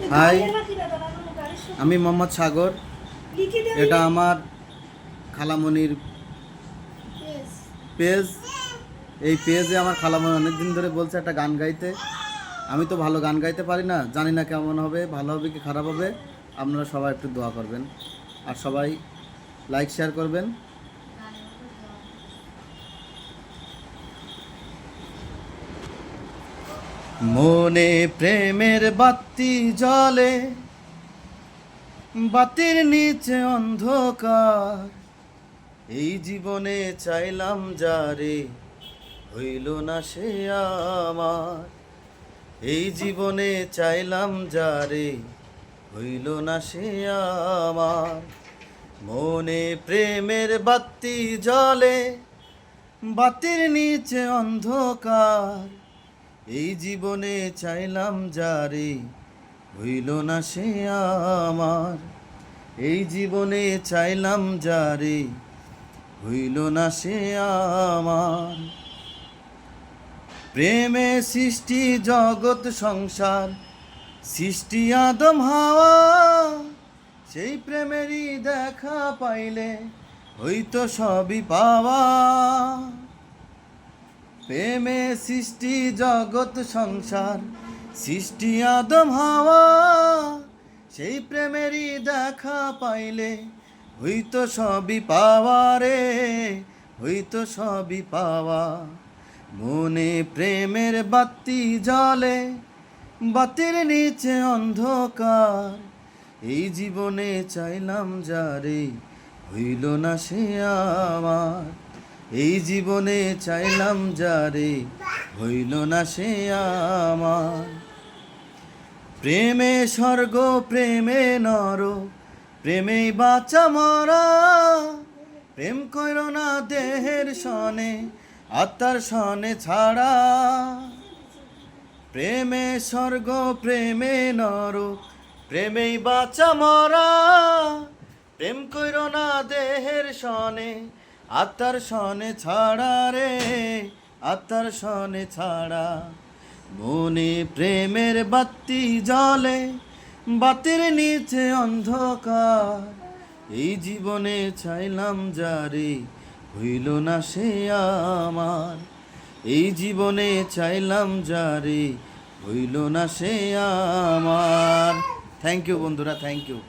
High, আমি মোহাম্মদ সাগর। এটা আমার খালামণির পেজ। এই পেজে আমার খালামণি অনেকদিন ধরে বলছে একটা গান গাইতে। আমি তো ভালো গান গাইতে পারি না, জানি না কেমন হবে, ভালো হবে কি খারাপ হবে। আপনারা সবাই একটু দোয়া করবেন আর সবাই লাইক শেয়ার করবেন। মনে প্রেমের বাতি জ্বলে, বাতির নিচে অন্ধকার। এই জীবনে চাইলাম যারে, হইল না সে আমার। এই জীবনে চাইলাম যারে, হইল না সে আমার। মনে প্রেমের বাতি জ্বলে, বাতির নিচে অন্ধকার। এই জীবনে চাইলাম যারে, হইল না সে আমার। এই জীবনে চাইলাম যারে, হইল না সে আমার। প্রেমে সৃষ্টি জগৎ সংসার, সৃষ্টি আদম হাওয়া। সেই প্রেমেরই দেখা পাইলে হইতো সবই পাওয়া। প্রেমে সৃষ্টি জগৎ সংসার, সৃষ্টি আদম হাওয়া। সেই প্রেমেরই দেখা পাইলে হইতো সবই পাওয়া রে, হইতো সবই পাওয়া। মনে প্রেমের বাতি জ্বলে, বাতির নিচে অন্ধকার। এই জীবনে চাইলাম যারে, হইল না সে আমার। এই জীবনে চাইলাম যারে, হইল না সে আমার। প্রেমে স্বর্গ, প্রেমে নর, প্রেমেই বাঁচা মরা। প্রেম কইর না দেহের সনে, আত্মার সনে ছাড়া। প্রেমে স্বর্গ, প্রেমে নর, প্রেমেই বাঁচা মরা। প্রেম কইর না দেহের সনে, আত্মার সনে ছাড়া রে, আত্মার সনে ছাড়া। মনে প্রেমের বাতি জ্বলে, বাতির নিচে অন্ধকার। এই জীবনে চাইলাম যারে, হইল না সে আমার। এই জীবনে চাইলাম যারে, হইল না সে আমার। থ্যাংক ইউ বন্ধুরা, থ্যাংক ইউ।